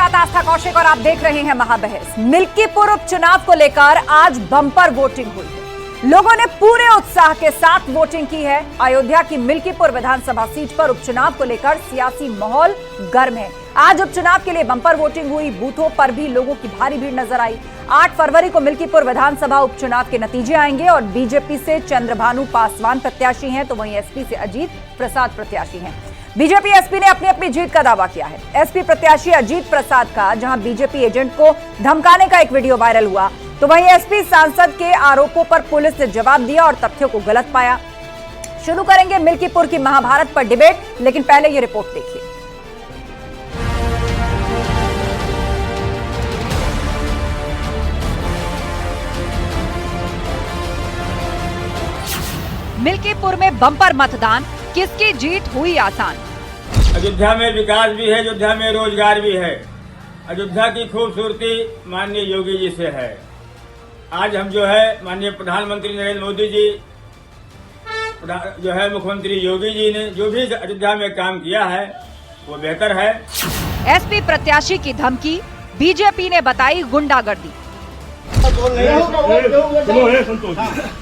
साथ आस्था कौशिक और आप देख रहे हैं महाबहस। मिल्कीपुर उपचुनाव को लेकर आज बम्पर वोटिंग हुई है। लोगों ने पूरे उत्साह के साथ वोटिंग की है। अयोध्या की मिल्कीपुर विधानसभा सीट पर उपचुनाव को लेकर सियासी माहौल गर्म है। आज उपचुनाव के लिए बम्पर वोटिंग हुई। बूथों पर भी लोगों की भारी भीड़ नजर आई। 8 फरवरी को मिल्कीपुर विधानसभा उपचुनाव के नतीजे आएंगे और बीजेपी से चंद्रभानु पासवान प्रत्याशी हैं, तो वहीं एसपी से अजीत प्रसाद प्रत्याशी हैं। बीजेपी एसपी ने अपनी जीत का दावा किया है। एसपी प्रत्याशी अजीत प्रसाद का जहां बीजेपी एजेंट को धमकाने का एक वीडियो वायरल हुआ, तो वहीं एसपी सांसद के आरोपों पर पुलिस ने जवाब दिया और तथ्यों को गलत पाया। शुरू करेंगे मिल्कीपुर की महाभारत पर डिबेट, लेकिन पहले ये रिपोर्ट देखिए। मिल्कीपुर में बम्पर मतदान, किसकी जीत हुई आसान? अयोध्या में विकास भी है, अयोध्या में रोजगार भी है। अयोध्या की खूबसूरती माननीय योगी जी से है। आज हम जो है माननीय प्रधानमंत्री नरेंद्र मोदी जी, जो है मुख्यमंत्री योगी जी ने जो भी अयोध्या में काम किया है वो बेहतर है। एसपी प्रत्याशी की धमकी, बीजेपी ने बताई गुंडागर्दी।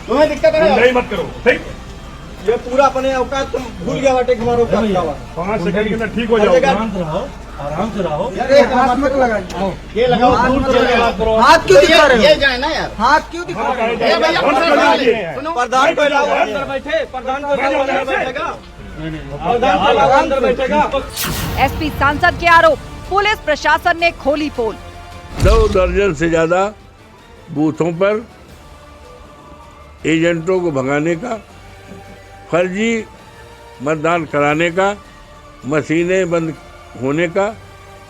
तुम्हें दिक्कत है मत करो, ठीक? ये पूरा अपने औकात तुम भूल गया बाटे, हमारा औकात 5 सेकंड के अंदर ठीक हो जाओ। आराम से रहो। हाथ मत लगाओ, ये लगाओ, हाथ क्यों दिखा रहे हो? ये जाए ना यार, हाथ क्यों दिखा रहे हो? प्रधान को अंदर बैठे, प्रधान को अंदर बैठेगा, प्रधान अंदर बैठेगा। एसपी सांसद के आरोप, पुलिस प्रशासन ने खोली पोल। 2 दर्जन से ज्यादा बूथों पर एजेंटों को भगाने का, फर्जी मतदान कराने का, मशीनें बंद होने का,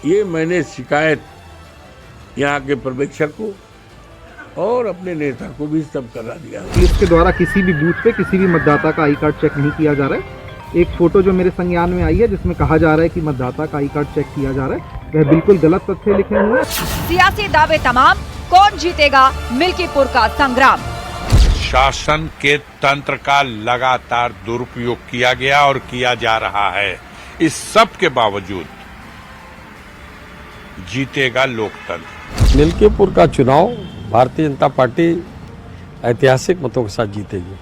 ये मैंने शिकायत यहाँ के पर्यवेक्षक को और अपने नेता को भी सब करा दिया। पुलिस के द्वारा किसी भी बूथ पे किसी भी मतदाता का आई कार्ड चेक नहीं किया जा रहा है। एक फोटो जो मेरे संज्ञान में आई है जिसमें कहा जा रहा है कि मतदाता का आई कार्ड चेक किया जा रहा है, वह बिल्कुल गलत तथ्य लिखे हुए हैं। सियासी दावे तमाम, कौन जीतेगा मिल्कीपुर का संग्राम? शासन के तंत्र का लगातार दुरुपयोग किया गया और किया जा रहा है। इस सब के बावजूद जीतेगा लोकतंत्र। मिल्कीपुर का चुनाव भारतीय जनता पार्टी ऐतिहासिक मतों के साथ जीतेगी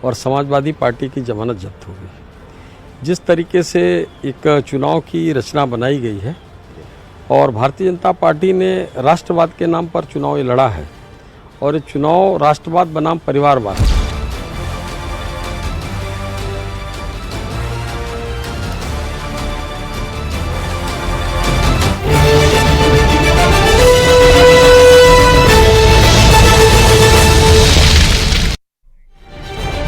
और समाजवादी पार्टी की जमानत जब्त होगी। जिस तरीके से एक चुनाव की रचना बनाई गई है और भारतीय जनता पार्टी ने राष्ट्रवाद के नाम पर चुनाव ये लड़ा है और ये चुनाव राष्ट्रवाद बनाम परिवारवाद।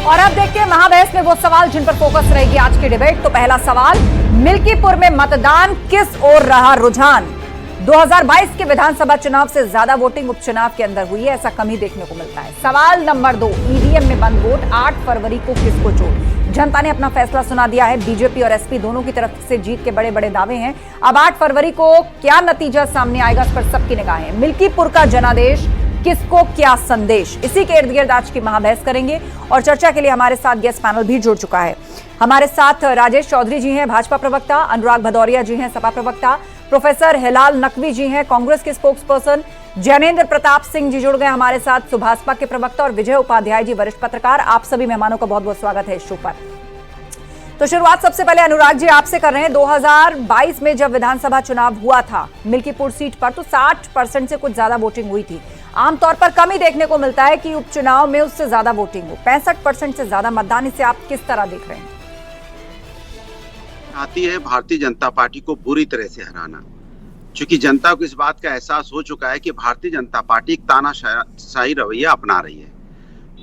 और अब देखते हैं महाबहस में वो सवाल जिन पर फोकस रहेगी आज की डिबेट। तो पहला सवाल, मिल्कीपुर में मतदान किस ओर रहा रुझान? 2022 के विधानसभा चुनाव से ज्यादा वोटिंग उपचुनाव के अंदर हुई है, ऐसा कम ही देखने को मिलता है। सवाल नंबर 2, ईवीएम में बंद वोट 8 फरवरी को किसको चोट? जनता ने अपना फैसला सुना दिया है। बीजेपी और एसपी दोनों की तरफ से जीत के बड़े बड़े दावे हैं। अब 8 फरवरी को क्या नतीजा सामने आएगा, इस पर सबकी निगाहें। मिल्कीपुर का जनादेश, किसको क्या संदेश? इसी के इर्द गिर्द आज की महाबहस करेंगे और चर्चा के लिए हमारे साथ गेस्ट पैनल भी जुड़ चुका है। हमारे साथ राजेश चौधरी जी हैं, भाजपा प्रवक्ता, अनुराग भदौरिया जी हैं, सपा प्रवक्ता, प्रोफेसर हिलाल नकवी जी हैं, कांग्रेस के स्पोक्सपर्सन, जैनेन्द्र प्रताप सिंह जी जुड़ गए हमारे साथ, सुभाषपा के प्रवक्ता, और विजय उपाध्याय जी, वरिष्ठ पत्रकार। आप सभी मेहमानों का बहुत बहुत स्वागत है इस शो पर। तो शुरुआत सबसे पहले अनुराग जी आपसे कर रहे हैं। 2022 में जब विधानसभा चुनाव हुआ था मिल्कीपुर सीट पर, तो 60% से कुछ ज्यादा वोटिंग हुई थी। आमतौर पर कम ही देखने को मिलता है कि उपचुनाव में उससे ज्यादा वोटिंग हो। 65% से ज्यादा मतदान, इसे आप किस तरह देख रहे हैं? आती है भारतीय जनता पार्टी को बुरी तरह से हराना, क्योंकि जनता को इस बात का एहसास हो चुका है कि भारतीय जनता पार्टी एक तानाशाही रवैया अपना रही है।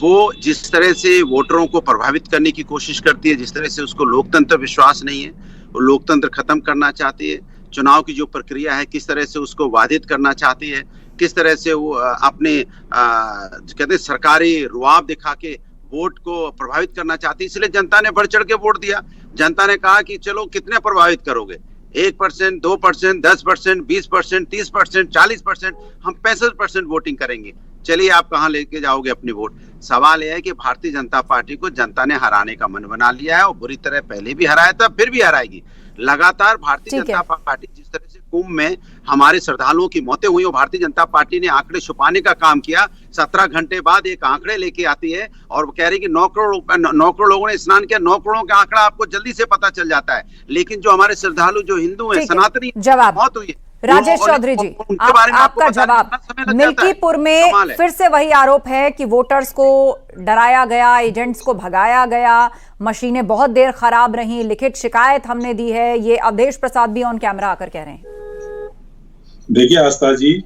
वो जिस तरह से वोटरों को प्रभावित करने की कोशिश करती है, जिस तरह से उसको लोकतंत्र विश्वास नहीं है, वो लोकतंत्र खत्म करना चाहती है। चुनाव की जो प्रक्रिया है किस तरह से उसको बाधित करना चाहती है, किस तरह से वो अपने कहते सरकारी रुआब दिखा के वोट को प्रभावित करना चाहती है। इसलिए जनता ने बढ़ चढ़ के वोट दिया। जनता ने कहा कि चलो कितने प्रभावित करोगे, 1%, 2%, 10%, 20%, 30%, 40%, हम 65% वोटिंग करेंगे। चलिए आप कहाँ लेके जाओगे अपनी वोट? सवाल यह है कि भारतीय जनता पार्टी को जनता ने हराने का मन बना लिया है और बुरी तरह पहले भी हराया था, फिर भी हराएगी। लगातार भारतीय जनता पार्टी जिस तरह से कुंभ में हमारे श्रद्धालुओं की मौतें हुई और भारतीय जनता पार्टी ने आंकड़े छुपाने का काम किया, 17 घंटे बाद एक आंकड़े लेके आती है और कह रही कि 9 करोड़ लोगों ने स्नान किया। 9 करोड़ का आंकड़ा आपको जल्दी से पता चल जाता है, लेकिन जो हमारे श्रद्धालु जो हिंदू हैं, सनातनी मौत हुई है। राजेश चौधरी जी, आपका जवाब। मिल्कीपुर में फिर से वही आरोप है कि वोटर्स को डराया गया, एजेंट्स को भगाया गया, मशीनें बहुत देर खराब रही, लिखित शिकायत हमने दी है, ये अवधेश प्रसाद भी ऑन कैमरा आकर कह रहे हैं। देखिए आस्था जी,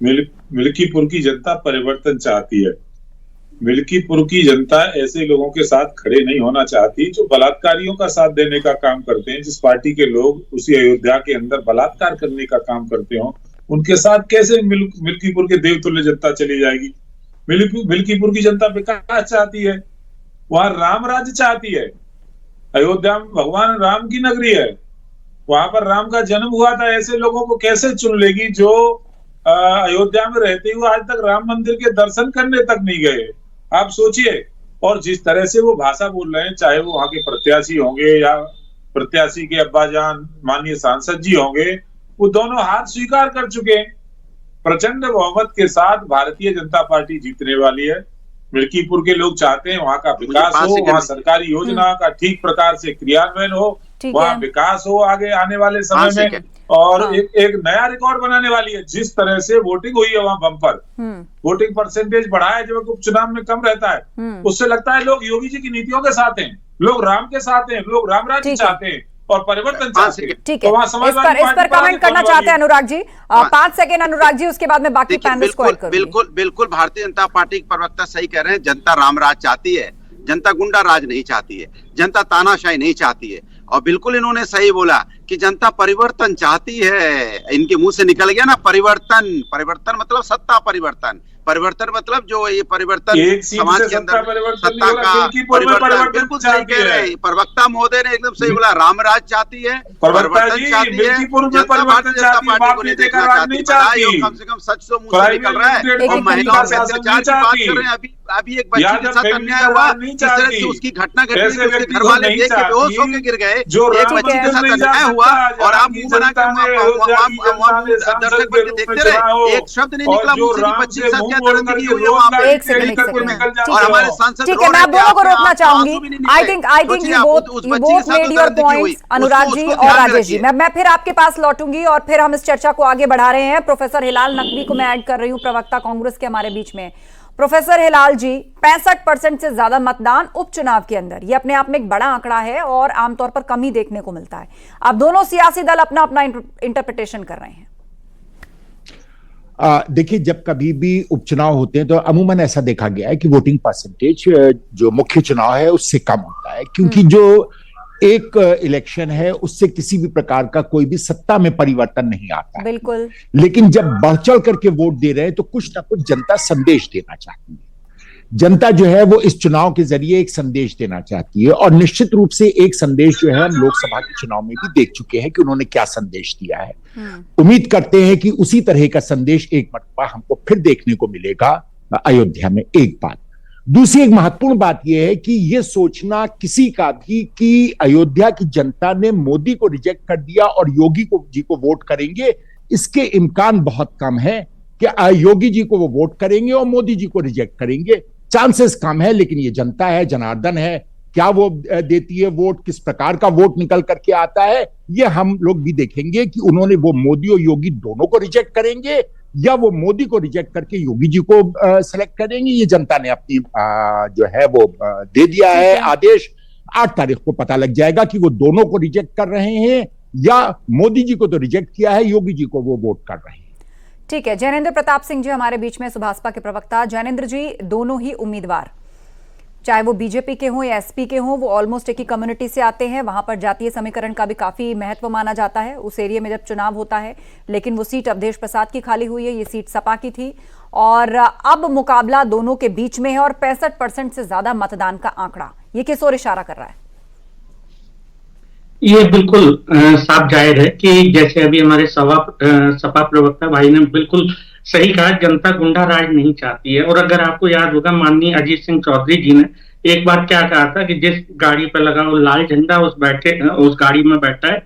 मिल्कीपुर की जनता परिवर्तन चाहती है। मिल्कीपुर की जनता ऐसे लोगों के साथ खड़े नहीं होना चाहती जो बलात्कारियों का साथ देने का काम करते हैं। जिस पार्टी के लोग उसी अयोध्या के अंदर बलात्कार करने का काम करते हो, उनके साथ कैसे मिल्कीपुर के देवतुल्य जनता चली जाएगी। मिल्कीपुर की जनता विकास चाहती है, वहां राम राज्य चाहती है। अयोध्या में भगवान राम की नगरी है, वहां पर राम का जन्म हुआ था। ऐसे लोगों को कैसे चुन लेगी जो अयोध्या में रहते हुए आज तक राम मंदिर के दर्शन करने तक नहीं गए। आप सोचिए, और जिस तरह से वो भाषा बोल रहे हैं, चाहे वो वहां के प्रत्याशी होंगे या प्रत्याशी के अब्बाजान माननीय सांसद जी होंगे, वो दोनों हार स्वीकार कर चुके हैं। प्रचंड बहुमत के साथ भारतीय जनता पार्टी जीतने वाली है। मिल्कीपुर के लोग चाहते हैं वहां का विकास हो, वहां सरकारी योजना का ठीक प्रकार से क्रियान्वयन हो, वहां विकास हो आगे आने वाले समय में। और एक नया रिकॉर्ड बनाने वाली है। जिस तरह से वोटिंग हुई है वहां बम्पर वोटिंग परसेंटेज बढ़ा है, जो उपचुनाव में कम रहता है, उससे लगता है लोग योगी जी की नीतियों के साथ हैं, लोग राम के साथ हैं, लोग राम राज्य चाहते हैं और परिवर्तन चाहते हैं। ठीक है, इस पर कमेंट करना चाहते हैं अनुराग जी। 5 सेकेंड अनुराग जी, उसके बाद में बाकी पैनलिस्ट को ऐड करूंगी। बिल्कुल भारतीय जनता पार्टी के प्रवक्ता सही कह रहे हैं। जनता राम राज चाहती है, जनता गुंडा राज नहीं चाहती है, जनता तानाशाही नहीं चाहती है। और बिल्कुल इन्होंने सही बोला कि जनता परिवर्तन चाहती है। इनके मुंह से निकल गया ना परिवर्तन। परिवर्तन मतलब सत्ता परिवर्तन, परिवर्तन मतलब जो ये परिवर्तन समाज के अंदर सत्ता का परिवर्तन। बिल्कुल सही कह रहे हैं प्रवक्ता महोदय ने, एकदम सही बोला। रामराज चाहती है, परिवर्तन चाहती है, जनता भारतीय जनता पार्टी को नहीं देखना चाहती है। कम से कम सच तो मुंह से निकल रहा है। और महिलाओं के अत्याचार की बात कर रहे हैं। अभी एक बच्ची के साथ अन्याय हुआ, जिस तरह से उसकी घटना घटी, उसके घर वाले देख के बेहोश होकर गिर गए। एक बच्ची के साथ अन्याय हुआ और आप मुंह बना कर दर्शक बन के देखते रहे। एक शब्द नहीं निकला मुंह से, बच्ची के साथ क्या दर्द हुई है वहाँ पे। और हमारे सांसद ठीक है, मैं आप दोनों को रोकना चाहूंगी। I think you both made your points, Anurag ji और राजेश जी। मैं फिर आपके पास लौटूंगी और फिर हम इस चर्चा को आगे बढ़ा रहे हैं। प्रोफेसर हिलाल नकवी को मैं ऐड कर रही हूँ, प्रवक्ता कांग्रेस के हमारे बीच में। प्रोफेसर हिलाल जी, 65% से ज्यादा मतदान उपचुनाव के अंदर, ये अपने आप में एक बड़ा आंकड़ा है और आमतौर पर कम ही देखने को मिलता है। अब दोनों सियासी दल अपना अपना इंटरप्रिटेशन कर रहे हैं। देखिए, जब कभी भी उपचुनाव होते हैं तो अमूमन ऐसा देखा गया है कि वोटिंग परसेंटेज जो मुख्य चुनाव है उससे कम होता है, क्योंकि जो एक इलेक्शन है उससे किसी भी प्रकार का कोई भी सत्ता में परिवर्तन नहीं आता। बिल्कुल। लेकिन जब बढ़ चढ़ करके वोट दे रहे हैं तो कुछ ना कुछ जनता संदेश देना चाहती है। जनता जो है वो इस चुनाव के जरिए एक संदेश देना चाहती है, और निश्चित रूप से एक संदेश जो है हम लोकसभा के चुनाव में भी देख चुके हैं कि उन्होंने क्या संदेश दिया है। उम्मीद करते हैं कि उसी तरह का संदेश एक मरतबा हमको फिर देखने को मिलेगा अयोध्या में। एक बात। दूसरी एक महत्वपूर्ण बात यह है कि यह सोचना किसी का भी कि अयोध्या की जनता ने मोदी को रिजेक्ट कर दिया और योगी जी को वोट करेंगे, इसके इम्कान बहुत कम है कि योगी जी को वो वोट करेंगे और मोदी जी को रिजेक्ट करेंगे। चांसेस कम है, लेकिन ये जनता है, जनार्दन है, क्या वो देती है वोट, किस प्रकार का वोट निकल करके आता है, ये हम लोग भी देखेंगे कि उन्होंने वो मोदी और योगी दोनों को रिजेक्ट करेंगे या वो मोदी को रिजेक्ट करके योगी जी को सेलेक्ट करेंगे। ये जनता ने अपनी जो है वो दे दिया है आदेश। 8 तारीख को पता लग जाएगा कि वो दोनों को रिजेक्ट कर रहे हैं या मोदी जी को तो रिजेक्ट किया है, योगी जी को वो वोट कर रहे हैं। ठीक है, जैनेंद्र प्रताप सिंह जी हमारे बीच में, सुभाषपा के प्रवक्ता। जैनेंद्र जी, दोनों ही उम्मीदवार, चाहे वो बीजेपी के हों या एसपी के हों, वो ऑलमोस्ट एक ही कम्युनिटी से आते हैं। वहां पर जातीय समीकरण का भी काफी महत्व माना जाता है उस एरिया में जब चुनाव होता है। लेकिन वो सीट अवधेश प्रसाद की खाली हुई है, ये सीट सपा की थी, और अब मुकाबला दोनों के बीच में है और 65% से ज्यादा मतदान का आंकड़ा, ये किस ओर इशारा कर रहा है? ये बिल्कुल साफ जाहिर है कि जैसे अभी हमारे सपा प्रवक्ता भाई ने बिल्कुल सही कहा, जनता गुंडा राज नहीं चाहती है। और अगर आपको याद होगा, माननीय अजीत सिंह चौधरी जी ने एक बार क्या कहा था कि जिस गाड़ी पर लगा वो लाल झंडा उस गाड़ी में बैठा है,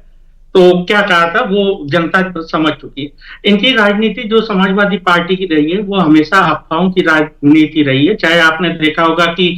तो क्या कहा था वो जनता समझ चुकी है। इनकी राजनीति जो समाजवादी पार्टी की रही है वो हमेशा अफवाहों की राजनीति रही है। चाहे आपने देखा होगा कि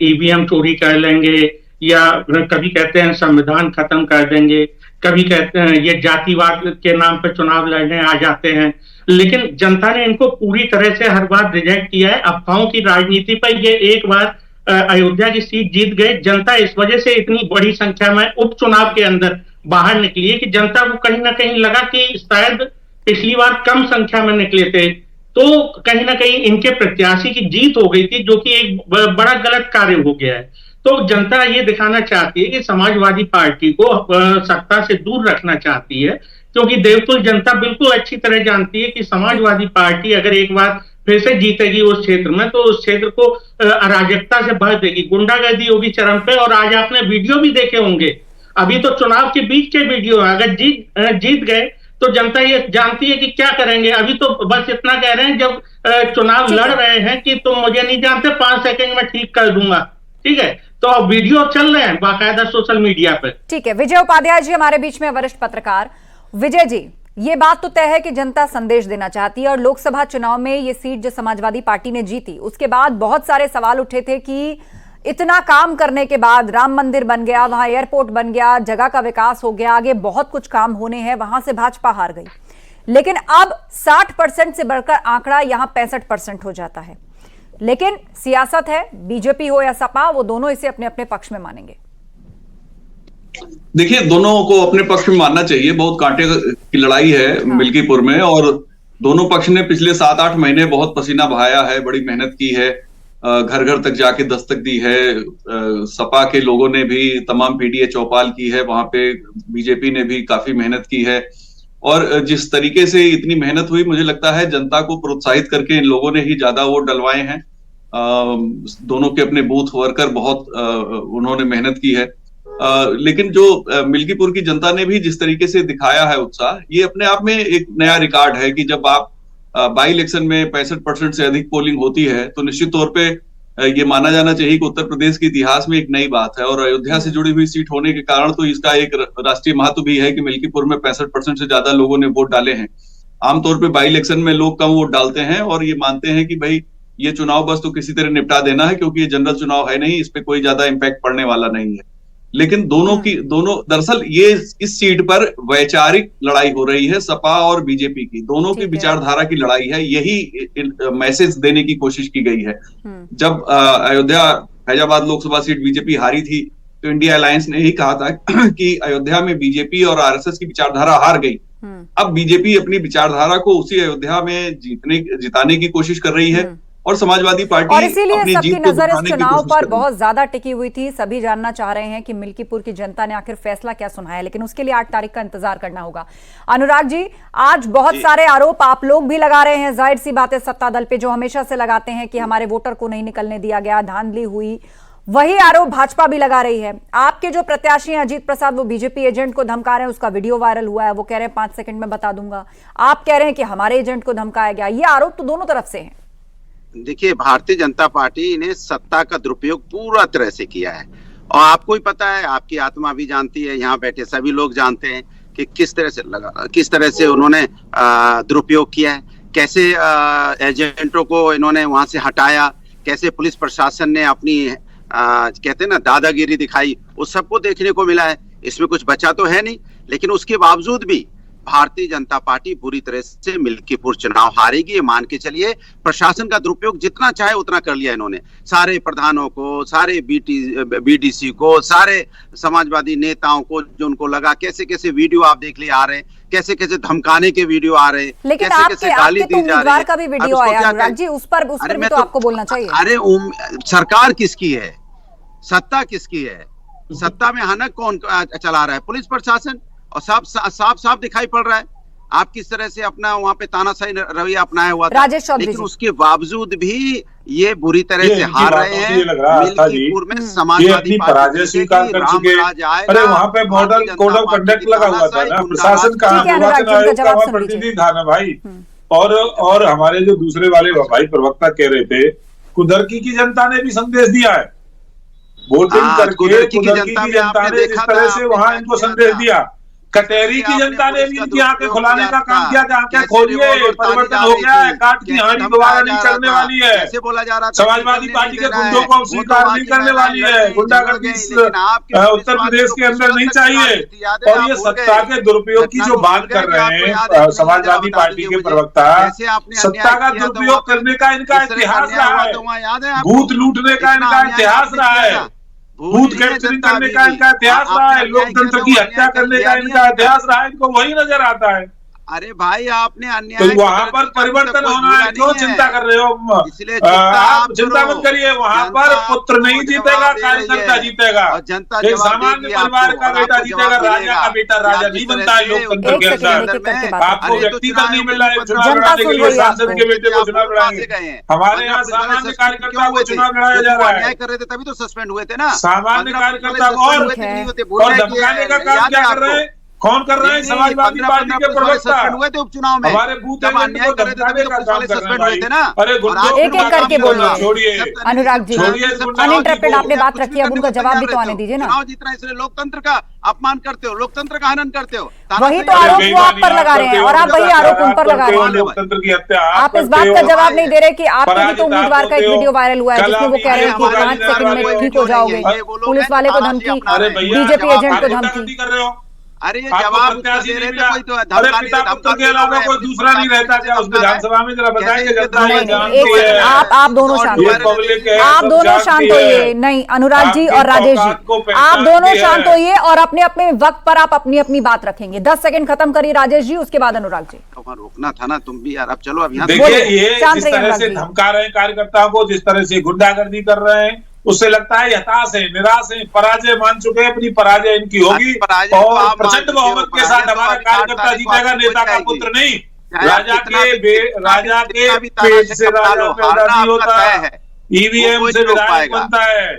ईवीएम चोरी कर लेंगे, या कभी कहते हैं संविधान खत्म कर देंगे, कभी कहते हैं ये जातिवाद के नाम पर चुनाव लड़ने आ जाते हैं, लेकिन जनता ने इनको पूरी तरह से हर बार रिजेक्ट किया है। अफवाहों की राजनीति पर ये एक बार अयोध्या की सीट जीत गए। जनता इस वजह से इतनी बड़ी संख्या में उपचुनाव के अंदर बाहर निकली है कि जनता को कहीं ना कहीं लगा कि शायद पिछली बार कम संख्या में निकले थे, तो कहीं ना कहीं इनके प्रत्याशी की जीत हो गई थी, जो कि एक बड़ा गलत कार्य हो गया है। तो जनता ये दिखाना चाहती है कि समाजवादी पार्टी को सत्ता से दूर रखना चाहती है, क्योंकि देवतुल जनता बिल्कुल अच्छी तरह जानती है कि समाजवादी पार्टी अगर एक बार फिर से जीतेगी उस क्षेत्र में, तो उस क्षेत्र को अराजकता से भर देगी, गुंडागर्दी होगी चरम पे। और आज आपने वीडियो भी देखे होंगे, अभी तो चुनाव के बीच के वीडियो है, अगर जीत गए तो जनता ये जानती है कि क्या करेंगे। अभी तो बस इतना कह रहे हैं जब चुनाव लड़ रहे हैं कि तुम मुझे नहीं जानते, 5 सेकंड में ठीक कर दूंगा, ठीक है। तो अब वीडियो चल रहे हैं बाकायदा सोशल मीडिया पे। ठीक है, विजय उपाध्याय जी हमारे बीच में, वरिष्ठ पत्रकार। विजय जी, ये बात तो तय है कि जनता संदेश देना चाहती है, और लोकसभा चुनाव में ये सीट जो समाजवादी पार्टी ने जीती, उसके बाद बहुत सारे सवाल उठे थे कि इतना काम करने के बाद राम मंदिर बन गया, वहां एयरपोर्ट बन गया, जगह का विकास हो गया, आगे बहुत कुछ काम होने हैं, वहां से भाजपा हार गई। लेकिन अब 60% से बढ़कर आंकड़ा यहां 65% हो जाता है। लेकिन सियासत है, बीजेपी हो या सपा, वो दोनों इसे अपने अपने पक्ष में मानेंगे। देखिए, दोनों को अपने पक्ष में मानना चाहिए। बहुत कांटे की लड़ाई है मिल्कीपुर में, और दोनों पक्ष ने पिछले 7-8 महीने बहुत पसीना बहाया है, बड़ी मेहनत की है, घर घर तक जाके दस्तक दी है। सपा के लोगों ने भी तमाम पीडीए चौपाल की है, वहां पे बीजेपी ने भी काफी मेहनत की है। और जिस तरीके से इतनी मेहनत हुई, मुझे लगता है जनता को प्रोत्साहित करके इन लोगों ने ही ज्यादा वोट डलवाए हैं। दोनों के अपने बूथ वर्कर बहुत उन्होंने मेहनत की है। लेकिन जो मिल्कीपुर की जनता ने भी जिस तरीके से दिखाया है उत्साह, ये अपने आप में एक नया रिकॉर्ड है कि जब आप बाई इलेक्शन में 65% से अधिक पोलिंग होती है, तो निश्चित तौर पे ये माना जाना चाहिए कि उत्तर प्रदेश के इतिहास में एक नई बात है। और अयोध्या से जुड़ी हुई सीट होने के कारण तो इसका एक राष्ट्रीय महत्व भी है कि मिल्कीपुर में 65% से ज्यादा लोगों ने वोट डाले हैं। आमतौर पर बाई इलेक्शन में लोग कम वोट डालते हैं और ये मानते हैं कि भाई ये चुनाव बस तो किसी तरह निपटा देना है, क्योंकि ये जनरल चुनाव है नहीं, इस पे कोई ज्यादा इम्पैक्ट पड़ने वाला नहीं है। लेकिन दोनों दरअसल ये इस सीट पर वैचारिक लड़ाई हो रही है, सपा और बीजेपी की, दोनों की विचारधारा की लड़ाई है। यही मैसेज देने की कोशिश की गई है। जब अयोध्या फैजाबाद लोकसभा सीट बीजेपी हारी थी, तो इंडिया अलायंस ने यही कहा था कि अयोध्या में बीजेपी और आरएसएस की विचारधारा हार गई। अब बीजेपी अपनी विचारधारा को उसी अयोध्या में जिताने की कोशिश कर रही है, और समाजवादी पार्टी, और इसीलिए सबकी नजर इस चुनाव पर बहुत ज्यादा टिकी हुई थी। सभी जानना चाह रहे हैं कि मिल्कीपुर की जनता ने आखिर फैसला क्या सुनाया, लेकिन उसके लिए 8 तारीख का इंतजार करना होगा। अनुराग जी, आज बहुत सारे आरोप आप लोग भी लगा रहे हैं, जाहिर सी बात है सत्ता दल पे, जो हमेशा से लगाते हैं कि हमारे वोटर को नहीं निकलने दिया गया, धांधली हुई। वही आरोप भाजपा भी लगा रही है। आपके जो प्रत्याशी हैं अजीत प्रसाद, वो बीजेपी एजेंट को धमका रहे हैं, उसका वीडियो वायरल हुआ है, वो कह रहे हैं 5 सेकंड में बता दूंगा। आप कह रहे हैं कि हमारे एजेंट को धमकाया गया। ये आरोप तो दोनों तरफ से हैं। देखिए, भारतीय जनता पार्टी ने सत्ता का दुरुपयोग पूरा तरह से किया है, और आपको ही पता है, आपकी आत्मा भी जानती है, यहाँ बैठे सभी लोग जानते हैं कि किस तरह से उन्होंने दुरुपयोग किया है, कैसे एजेंटों को इन्होंने वहां से हटाया, कैसे पुलिस प्रशासन ने अपनी कहते हैं ना दादागिरी दिखाई, उस सबको देखने को मिला है। इसमें कुछ बचा तो है नहीं, लेकिन उसके बावजूद भी भारतीय जनता पार्टी बुरी तरह से मिल्कीपुर चुनाव हारेगी, ये मान के चलिए। प्रशासन का दुरुपयोग जितना चाहे उतना कर लिया इन्होंने, सारे प्रधानों को, सारे बीडीसी को, सारे समाजवादी नेताओं को, जो उनको लगा, कैसे कैसे वीडियो आप देख ले आ रहे हैं, कैसे कैसे धमकाने के वीडियो आ रहे हैं, लेकिन कैसे कैसे गाली दी जा रही है। का भी वीडियो आया जी, उस पर भी तो आपको बोलना चाहिए। अरे सरकार किसकी है, सत्ता किसकी है? सत्ता में हनक कौन चला रहा है? पुलिस प्रशासन। और साफ दिखाई पड़ रहा है आप किस तरह से अपना वहाँ पे तानाशाही रवैया अपनाया हुआ था, लेकिन उसके बावजूद भी ये बुरी तरह से हार रहे हैं। मिल्कीपुर में समाजवादी पराजय स्वीकार कर चुके। अरे वहाँ पे मॉडल कोड ऑफ कंडक्ट लगा हुआ था ना, प्रशासन का, निर्वाचन आयोग का वहाँ प्रतिनिधि था ना भाई। और हमारे जो दूसरे वाले भाई प्रवक्ता कह रहे थे, कुदरकी की जनता ने भी संदेश दिया है वोटिंग करके कुदरती की कुदरती जनता की में जनता आपने ने जिस देखा तरह था, से आपने वहां क्या इनको किया संदेश था? दिया, कटेरी की जनता ने भी इनकी आंखें खुलाने का काम किया कि आंखें खोलिए, परिवर्तन हो गया है, काट की हानि दोबारा नहीं चलने वाली है। कैसे बोला जा रहा था? समाजवादी पार्टी के गुंडों को अब स्वीकार नहीं करने वाली है, गुंडागर्दी इस उत्तर प्रदेश के अंदर नहीं चाहिए। और ये सत्ता के दुरुपयोग की जो बात कर रहे हैं समाजवादी पार्टी के प्रवक्ता, सत्ता का दुरुपयोग करने का इनका इतिहास रहा है, बूथ लूटने का इनका इतिहास रहा है, बूथ कैप्चरिंग करने का इनका इतिहास रहा है, लोकतंत्र की हत्या करने का इनका इतिहास रहा है, इनको वही नजर आता है। अरे भाई आपने अन्याय तो वहां पर परिवर्तन होना है, क्यों चिंता कर रहे हो? इसलिए आप चिंता मत करिए, वहां पर पुत्र नहीं जीतेगा, कार्यकर्ता जीतेगा। एक सामान्य परिवार का बेटा जीतेगा, राजा का बेटा राजा नहीं बनता है लोकतंत्र के अंदर। आपको व्यक्तिगत नहीं मिल रहा है चुनाव लड़ाने के लिए, सांसद के बेटे को चुनाव लड़ाएंगे। हमारे यहाँ सामान्य कार्यकर्ता को चुनाव लड़ाया जा रहा है, अन्याय कर रहे थे तभी तो सस्पेंड हुए थे ना सामान्य कार्यकर्ता और धमकाने का काम क्या कर रहे हैं? कौन कर रहे हैं? समाजवादी पार्टी के प्रवक्ता हुए थे उपचुनाव में, हमारे बूथ अन्याय कर रहे थे तभी तो पुलिस वाले सस्पेंड हुए थे ना। अरे एक एक करके बोलिए छोड़िए अनुराग जी, अनइंटरप्टेड आपने बात रखी, अब उनका जवाब भी तो आने दीजिए ना। चुनाव जीतना इसलिए लोकतंत्र का अपमान करते हो, लोकतंत्र का हनन करते हो। वही तो आरोप वो आप पर लगा रहे हैं और आप वही आरोप उन पर लगा रहे हैं। लोकतंत्र की हत्या आप इस बात का जवाब नहीं दे रहे कि आपके भी तो उम्मीदवार का एक वीडियो वायरल हुआ है जिसमें वो कह रहे हैं कि 5 सेकंड में ठीक हो जाओगे, पुलिस वाले को धमकी, बीजेपी एजेंट को धमकी। कर रहे हो? अरे ये जवाब दे रहे थे, कोई तो धमकाने के अलावा कोई दूसरा नहीं रहता क्या उस विधानसभा में? जरा बताएंगे जनता ये जानती है। आप दोनों शांत होइए, आप दोनों शांत होइए। नहीं अनुराग जी और राजेश जी, आप दोनों शांत होइए और अपने अपने वक्त पर आप अपनी अपनी बात रखेंगे। 10 सेकंड खत्म करिए राजेश जी, उसके बाद अनुराग जी। रोकना था ना तुम भी यार, अब चलो अब यहाँ देखिए ये जिस तरह से धमका रहे हैं कार्यकर्ताओं को, जिस तरह से गुंडागर्दी कर रहे हैं, उससे लगता है हताश है, निराश है, पराजय मान चुके हैं, अपनी पराजय इनकी होगी और प्रचंड बहुमत के साथ हमारा कार्यकर्ता जीतेगा, नेता का पुत्र नहीं। राजा के पेट से राजा पैदा नहीं होता है, ईवीएम से विधायक बनता है।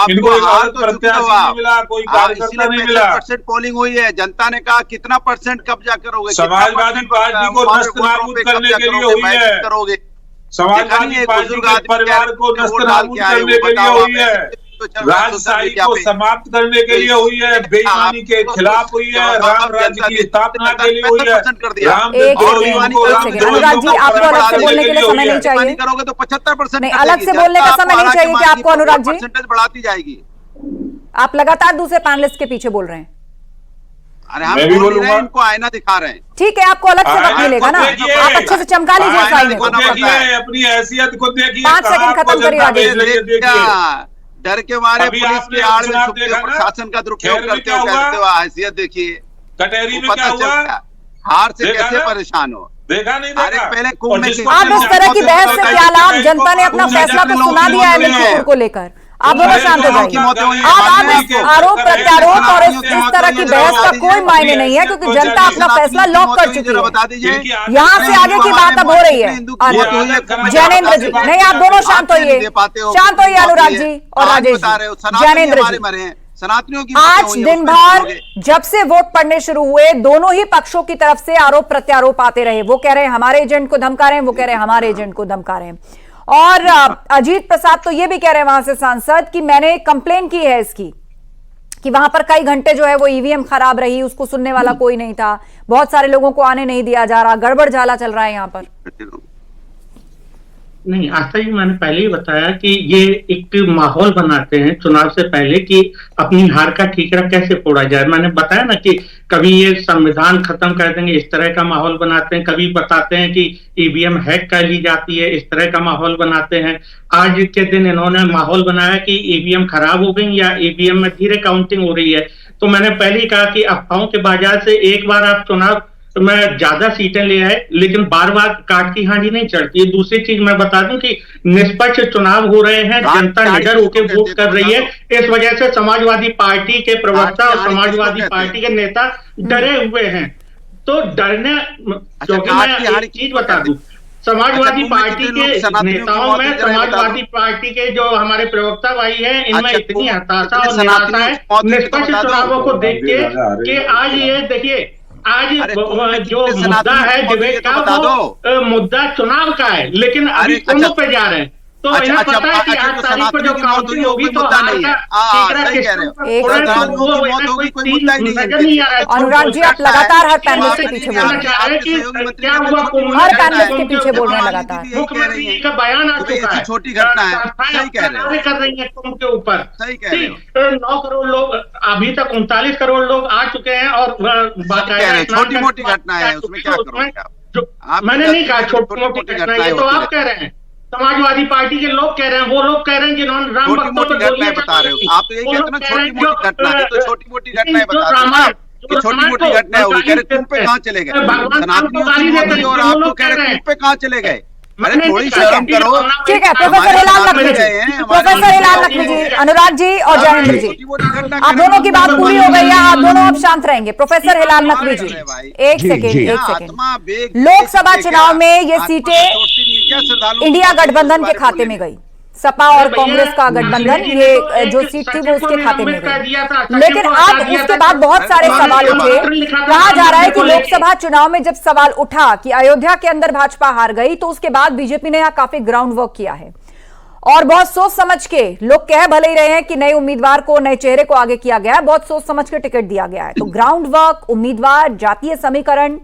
इनको प्रत्याशी नहीं मिला, कोई कार्यकर्ता नहीं मिला। % पोलिंग हुई है, जनता ने कहा कितना % कब्जा करोगे? समाजवादी पार्टी को नष्ट नाबूद करने के लिए हुई है, करोगे समाजवादी पार्टी के परिवार को नष्ट नाबूद करने के लिए हुई है, राजशाही को समाप्त करने के लिए हुई है, बेईमानी के खिलाफ हुई है, राम राज्य की स्थापना के लिए हुई है। अनुराग जी आपको अलग से बोलने के लिए समय नहीं चाहिए, करोगे तो 75% नहीं, अलग से बोलने का समय नहीं चाहिए कि आपको अनुराग जी, बढ़ाती जाएगी। आप लगातार दूसरे पैनलिस्ट के पीछे बोल रहे हैं। अरे हम भी बोलूंगा, इनको आईना दिखा रहे हैं। ठीक है, आपको अलग से वक्त मिलेगा ना, आप अच्छे से चमका लीजिए इस आईने को। अपनी हैसियत को देखिए, 5 सेकंड खत्म करिए राजेश। डर के मारे पुलिस की आड़ में छुपते हो, प्रशासन का दुरुपयोग करते हो, कहते हो हैसियत देखिए। कटेरी में क्या हुआ? हार से कैसे परेशान हो? देखा नहीं देखा? पहले कुंभ में आप इस तरह की बहस से क्या लाभ? जनता ने अपना फैसला तो सुना दिया है मिल्कीपुर को लेकर, आप दोनों शांत हो जाइए। आप आरोप प्रत्यारोप और इस तरह की बहस का कोई मायने नहीं है, क्योंकि जनता अपना फैसला लॉक कर चुकी है। यहाँ से आगे की बात अब हो रही है। जैनेन्द्र जी, नहीं आप दोनों शांत होइए, शांत होइए अनुराग जी और राजेश जी। जैनेन्द्र जी, आज दिन भर जब से वोट पड़ने शुरू हुए, दोनों ही पक्षों की तरफ से आरोप प्रत्यारोप आते रहे। वो कह रहे हैं हमारे एजेंट को धमका रहे हैं, वो कह रहे हैं हमारे एजेंट को धमका रहे हैं। और अजीत प्रसाद तो ये भी कह रहे हैं वहां से सांसद कि मैंने कंप्लेन की है इसकी, कि वहां पर कई घंटे जो है वो ईवीएम खराब रही, उसको सुनने वाला कोई नहीं था, बहुत सारे लोगों को आने नहीं दिया जा रहा, गड़बड़ झाला चल रहा है यहाँ पर। नहीं, आस्था जी मैंने पहले ही बताया कि ये एक माहौल बनाते हैं चुनाव से पहले कि अपनी हार का ठीकरा कैसे फोड़ा जाए। मैंने बताया ना कि कभी ये संविधान खत्म कर देंगे, इस तरह का माहौल बनाते हैं, कभी बताते हैं कि ईवीएम हैक कर ली जाती है, इस तरह का माहौल बनाते हैं। आज के दिन इन्होंने माहौल बनाया कि ईवीएम खराब हो गई या ईवीएम में धीरे काउंटिंग हो रही है। तो मैंने पहले ही कहा कि अफवाहों के बाजार से एक बार आप चुनाव में ज्यादा सीटें ले आए, लेकिन बार बार काट की हांडी नहीं चढ़ती है। दूसरी चीज मैं बता दूं कि निष्पक्ष चुनाव हो रहे हैं, जनता निडर होकर वोट कर रही है। इस वजह से समाजवादी पार्टी के प्रवक्ता और समाजवादी पार्टी के नेता डरे हुए हैं। तो डरने, क्योंकि मैं एक चीज बता दूं, समाजवादी पार्टी के नेताओं में, समाजवादी पार्टी के जो हमारे प्रवक्ता भाई हैं, इनमें इतनी हताशा और निराशा है निष्पक्ष चुनावों को देख के कि आज ये देखिए, आज जो मुद्दा है डिबेट का, वो मुद्दा चुनाव का है, लेकिन अभी कुंभ पे जा रहे हैं। तो इन्हें पता है कि 8 तारीख को जो काउंटिंग होगी तो नहीं है। सही कह रहे हो, अनुराग जी, आप लगातार हर पैनल के पीछे बोल रहे हैं, क्या हुआ, हर पैनल के पीछे बोल रहे हैं लगातार। मुख्यमंत्री जी का बयान आ चुका है, छोटी घटना है, सही कह रहे हो, कर रही है कुंभ के ऊपर। सही कह रहे हो, 9 करोड़ लोग, अभी तक 39 करोड़ लोग आ चुके हैं और छोटी मोटी घटना है, उसमें क्या करोगे आप? मैंने नहीं कहा छोटी मोटी घटना है, तो आप कह रहे हैं, समाजवादी पार्टी के लोग कह रहे हैं, वो लोग कह रहे हैं जिन्होंने राम छोटी मोटी घटना बता रहे हो आप, तो यही कहते हो ना छोटी मोटी घटना है, तो छोटी मोटी घटना बता रहे हो कि छोटी मोटी घटना होगी। कह रहे तुम पे कहाँ चले गए, सनातनी और आप तो कह रहे तुम पे कहाँ चले गए, अरे थोड़ी शर्म करो। ठीक है, प्रोफेसर हिलाल नकवी जी, प्रोफेसर हिलाल नकवी जी, अनुराग जी और जयेंद्र जी, आप दोनों की बात पूरी हो गई है, आप दोनों अब शांत रहेंगे। प्रोफेसर हिलाल नकवी जी, एक सेकेंड, लोकसभा चुनाव में ये सीटें इंडिया गठबंधन के खाते में गई, सपा और कांग्रेस का गठबंधन, ये जो सीट थी वो उसके खाते में गई। लेकिन अब उसके बाद बहुत सारे सवाल उठे, कहा जा रहा है कि लोकसभा चुनाव में जब सवाल उठा कि अयोध्या के अंदर भाजपा हार गई, तो उसके बाद बीजेपी ने यहाँ काफी ग्राउंड वर्क किया है और बहुत सोच समझ के, लोग कह भले ही रहे हैं कि नए उम्मीदवार को, नए चेहरे को आगे किया गया है, बहुत सोच समझ के टिकट दिया गया है। तो ग्राउंड वर्क, उम्मीदवार, जातीय समीकरण,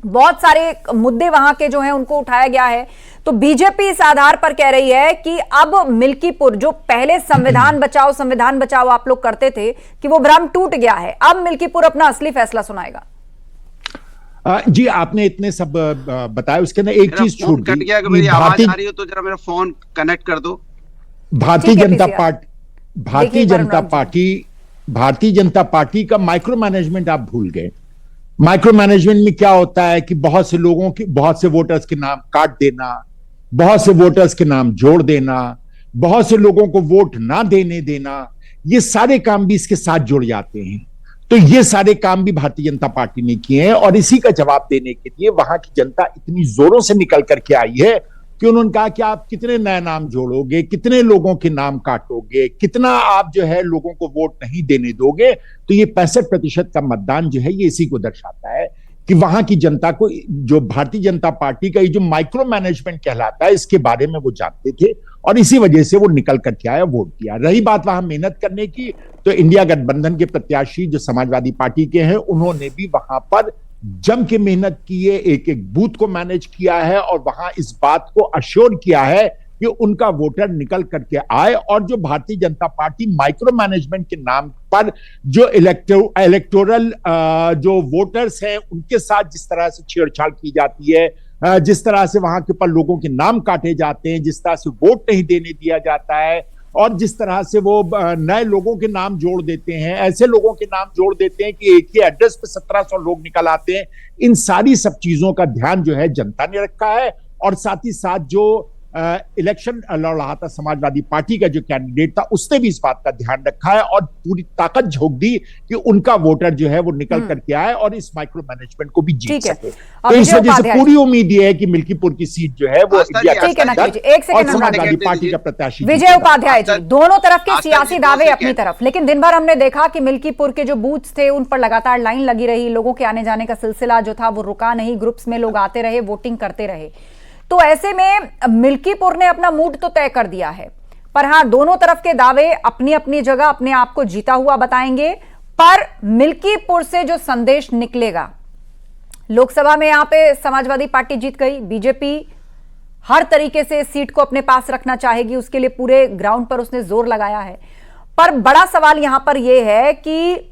बहुत सारे मुद्दे वहां के जो हैं उनको उठाया गया है। तो बीजेपी इस आधार पर कह रही है कि अब मिल्कीपुर, जो पहले संविधान बचाओ आप लोग करते थे, कि वो भ्रम टूट गया है, अब मिल्कीपुर अपना असली फैसला सुनाएगा। जी, आपने इतने सब बताया, उसके अंदर एक चीज छूट कट गया कि मेरी आवाज आ रही हो तो जरा मेरा फोन कनेक्ट कर दो। भारतीय जनता पार्टी का माइक्रो मैनेजमेंट आप भूल गए। माइक्रो मैनेजमेंट में क्या होता है कि बहुत से वोटर्स के नाम काट देना, बहुत से वोटर्स के नाम जोड़ देना, बहुत से लोगों को वोट ना देने देना, ये सारे काम भी इसके साथ जुड़ जाते हैं। तो ये सारे काम भी भारतीय जनता पार्टी ने किए हैं और इसी का जवाब देने के लिए वहां की जनता इतनी जोरों से निकल करके आई है कि उन्होंने कहा कि आप कितने नए नाम जोड़ोगे, कितने लोगों के नाम काटोगे, कितना आप जो है लोगों को वोट नहीं देने दोगे। तो ये 65% का मतदान जो है ये इसी को दर्शाता है कि वहां की जनता को, जो भारतीय जनता पार्टी का ये जो माइक्रो मैनेजमेंट कहलाता है, इसके बारे में वो जानते थे और इसी वजह से वो निकल करके आया, वोट किया। रही बात वहां मेहनत करने की, तो इंडिया गठबंधन के प्रत्याशी जो समाजवादी पार्टी के हैं, उन्होंने भी वहां पर जम के मेहनत की है, एक एक बूथ को मैनेज किया है और वहां इस बात को अश्योर किया है कि उनका वोटर निकल करके आए। और जो Bharatiya Janata party micro management के नाम पर जो इलेक्टोरल जो वोटर्स हैं उनके साथ जिस तरह से छेड़छाड़ की जाती है, जिस तरह से वहां के ऊपर लोगों के नाम काटे जाते हैं, जिस तरह से वोट नहीं देने दिया जाता है और जिस तरह से वो नए लोगों के नाम जोड़ देते हैं, ऐसे लोगों के नाम जोड़ देते हैं कि एक ही एड्रेस पे 1700 लोग निकल आते हैं, इन सारी सब चीजों का ध्यान जो है जनता ने रखा है। और साथ ही साथ जो इलेक्शन लड़ रहा था समाजवादी पार्टी का जो कैंडिडेट था, उसने भी इस बात का ध्यान रखा है और पूरी ताकत झोंक दी कि उनका वोटर जो है वो निकल करके आए और इस माइक्रो मैनेजमेंट को भी जीत सके। तो इस वजह से पूरी उम्मीद ये है कि मिल्कीपुर की सीट जो है वो इंडिया और समाजवादी पार्टी का प्रत्याशी विजय उपाध्याय जी, दोनों तरफ के सियासी दावे अपनी तरफ, लेकिन दिन भर हमने देखा कि मिल्कीपुर के जो बूथ थे उन पर लगातार लाइन लगी रही, लोगों के आने जाने का सिलसिला जो था वो रुका नहीं, ग्रुप्स में लोग आते रहे, वोटिंग करते रहे। तो ऐसे में मिल्कीपुर ने अपना मूड तो तय कर दिया है, पर हां, दोनों तरफ के दावे अपनी अपनी जगह अपने आप को जीता हुआ बताएंगे। पर मिल्कीपुर से जो संदेश निकलेगा, लोकसभा में यहां पे समाजवादी पार्टी जीत गई, बीजेपी हर तरीके से सीट को अपने पास रखना चाहेगी, उसके लिए पूरे ग्राउंड पर उसने जोर लगाया है। पर बड़ा सवाल यहां पर यह है कि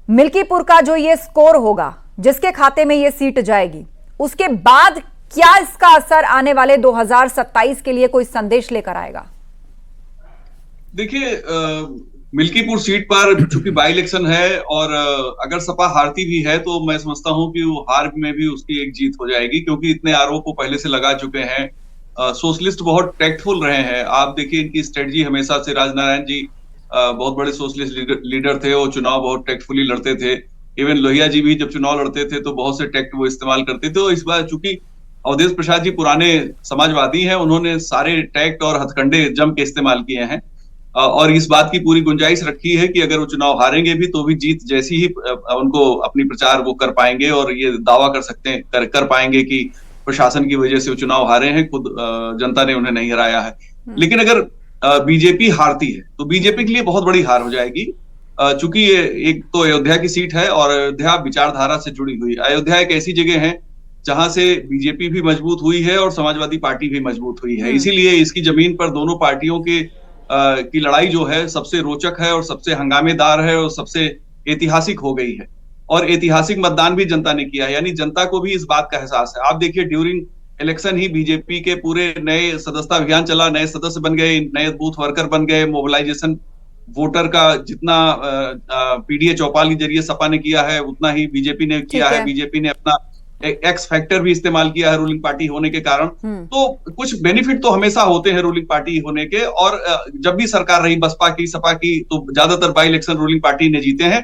मिल्कीपुर का जो ये स्कोर होगा, जिसके खाते में ये सीट जाएगी, उसके बाद क्या इसका असर आने वाले 2027 के लिए कोई संदेश लेकर आएगा? देखिए, मिल्कीपुर सीट पर चूंकि बाई इलेक्शन है और अगर सपा हारती भी है तो मैं समझता हूं कि वो हार में भी उसकी एक जीत हो जाएगी, क्योंकि इतने आरोप वो पहले से लगा चुके हैं। सोशलिस्ट बहुत टैक्टफुल रहे हैं। आप देखिए इनकी स्ट्रेटजी हमेशा से, राजनारायण जी बहुत बड़े सोशलिस्ट लीडर थे, वो चुनाव बहुत टैक्टफुली लड़ते थे। इवन लोहिया जी भी जब चुनाव लड़ते थे तो बहुत से टैक्ट वो इस्तेमाल करते थे। तो इस बार चूंकि अवधेश प्रसाद जी पुराने समाजवादी हैं, उन्होंने सारे टैक्ट और हथकंडे जम के इस्तेमाल किए हैं और इस बात की पूरी गुंजाइश रखी है कि अगर वो चुनाव हारेंगे भी तो भी जीत जैसी ही उनको अपनी प्रचार वो कर पाएंगे और ये दावा कर सकते हैं कर पाएंगे कि प्रशासन की वजह से वो चुनाव हारे हैं, खुद जनता ने उन्हें नहीं हराया है। लेकिन अगर बीजेपी हारती है तो बीजेपी के लिए बहुत बड़ी हार हो जाएगी, चूंकि ये एक तो अयोध्या की सीट है और अयोध्या विचारधारा से जुड़ी हुई। अयोध्या एक ऐसी जगह है जहां से बीजेपी भी मजबूत हुई है और समाजवादी पार्टी भी मजबूत हुई है। इसीलिए इसकी जमीन पर दोनों पार्टियों की लड़ाई जो है सबसे रोचक है और सबसे हंगामेदार है और सबसे ऐतिहासिक हो गई है। और ऐतिहासिक मतदान भी जनता ने किया है, यानी जनता को भी इस बात का एहसास है। आप देखिए, ड्यूरिंग इलेक्शन ही बीजेपी के पूरे नए सदस्यता अभियान चला, नए सदस्य बन गए, नए बूथ वर्कर बन गए, मोबिलाइजेशन वोटर का जितना पीडीए चौपाल के जरिए सपा ने किया है उतना ही बीजेपी ने किया है। बीजेपी ने अपना एक्स फैक्टर भी इस्तेमाल किया है रूलिंग पार्टी होने के कारण। तो कुछ बेनिफिट तो हमेशा होते हैं रूलिंग पार्टी होने के, और जब भी सरकार रही बसपा की, सपा की, तो ज्यादातर बाई इलेक्शन रूलिंग पार्टी ने जीते हैं।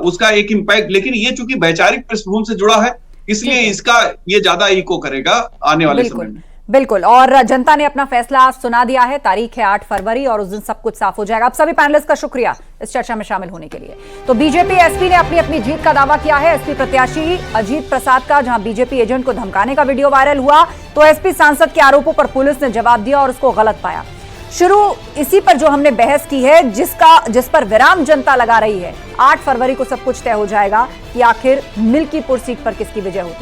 उसका एक इम्पैक्ट, लेकिन ये चूंकि वैचारिक पृष्ठभूमि से जुड़ा है इसलिए इसका ये ज्यादा इको करेगा आने वाले समय में। बिल्कुल, और जनता ने अपना फैसला सुना दिया है। तारीख है 8 फरवरी और उस दिन सब कुछ साफ हो जाएगा। आप सभी पैनलिस्ट का शुक्रिया इस चर्चा में शामिल होने के लिए। तो बीजेपी एसपी ने अपनी अपनी जीत का दावा किया है। एसपी प्रत्याशी अजीत प्रसाद का, जहां बीजेपी एजेंट को धमकाने का वीडियो वायरल हुआ, तो एसपी सांसद के आरोपों पर पुलिस ने जवाब दिया और उसको गलत पाया। शुरू इसी पर जो हमने बहस की है, जिस पर विराम जनता लगा रही है। 8 फरवरी को सब कुछ तय हो जाएगा कि आखिर मिल्कीपुर सीट पर किसकी विजय होती है।